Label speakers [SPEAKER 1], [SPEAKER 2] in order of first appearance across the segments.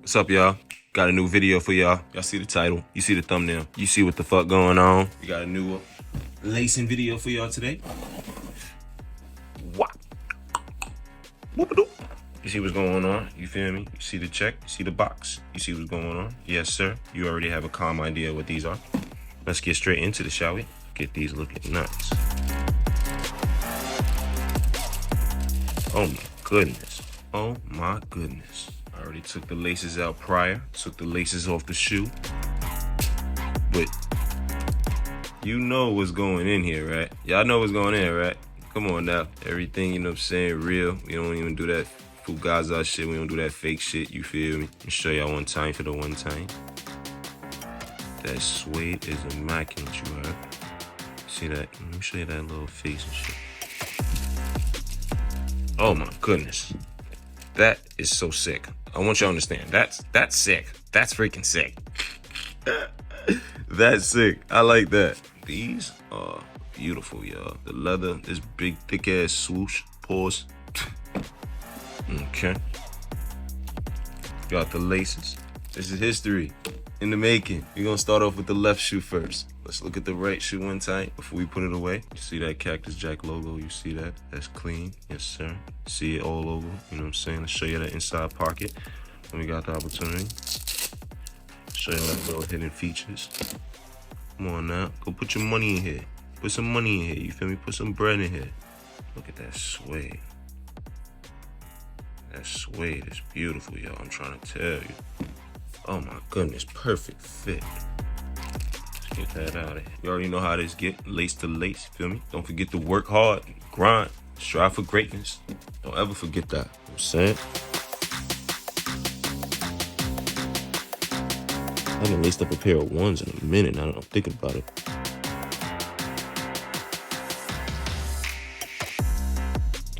[SPEAKER 1] What's up, y'all? Got a new video for y'all. Y'all see the title, you see the thumbnail, you see what the fuck going on. We got a new lacing video for y'all today. What? Whoop-a-doop. You see what's going on? You feel me? You see the check, you see the box, you see what's going on? Yes, sir. You already have a calm idea what these are. Let's get straight into it, shall we? Get these looking nice. Oh my goodness. Oh my goodness. I already took the laces out prior, took the laces off the shoe. But you know what's going in here, right? Y'all know what's going in, right? Come on now. Everything, you know what I'm saying, real. We don't even do that fugaza shit. We don't do that fake shit, you feel me? Let me show y'all one time for the one time. That suede is immaculate, you heard? See that? Let me show you that little face and shit. Oh my goodness. That is so sick. I want you to understand. That's sick. That's freaking sick. That's sick. I like that. These are beautiful, y'all. The leather, this big thick ass swoosh. Pause. Okay. Got the laces. This is history in the making. We're gonna start off with the left shoe first. Let's look at the right shoe one time before we put it away. You see that Cactus Jack logo? You see that? That's clean. Yes, sir. See it all over. You know what I'm saying? Let's show you that inside pocket when we got the opportunity. Show you that little hidden features. Come on now. Go put your money in here. Put some money in here. You feel me? Put some bread in here. Look at that suede. That suede is beautiful, y'all. I'm trying to tell you. Oh my goodness. Perfect fit. Get that out of here. You already know how this get, lace to lace, you feel me? Don't forget to work hard, grind, strive for greatness. Don't ever forget that. You know what I'm saying? I haven't laced up a pair of ones in a minute now that I'm thinking about it.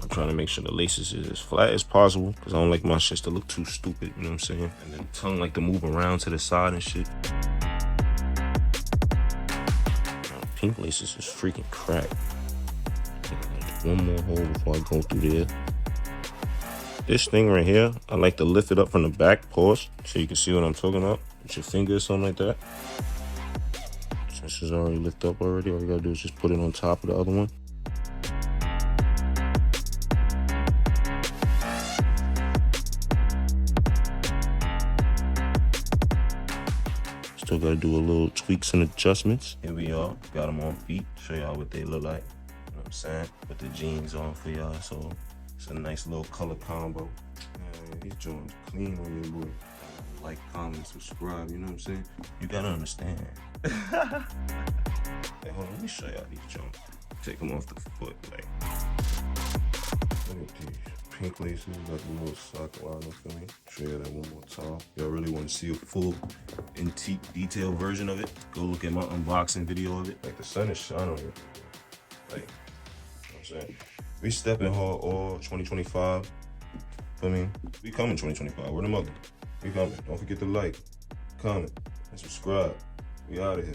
[SPEAKER 1] I'm trying to make sure the laces is as flat as possible because I don't like my shit to look too stupid, you know what I'm saying? And then tongue like to move around to the side and shit. Pink laces is freaking crack. One more hole before I go through there. This thing right here, I like to lift it up from the back, pause, so you can see what I'm talking about. With your finger or something like that. Since it's already lifted up already, all you gotta do is just put it on top of the other one. Still gotta do a little tweaks and adjustments. Here we are, got them on feet. Show y'all what they look like. You know what I'm saying? Put the jeans on for y'all, so it's a nice little color combo. These joints clean on your boy. Like, comment, subscribe, you know what I'm saying? You gotta understand. Hey, hold on, let me show y'all these joints. Take them off the foot, like. Look at these. Pink laces, got the little sock line, you feel me? Show you that one more time. Y'all really want to see a full, detailed version of it? Go look at my unboxing video of it. Like, the sun is shining on it. Like, you know what I'm saying? We stepping hard all 2025. I mean, we coming 2025. Where the mother? We coming. Don't forget to like, comment, and subscribe. We out of here.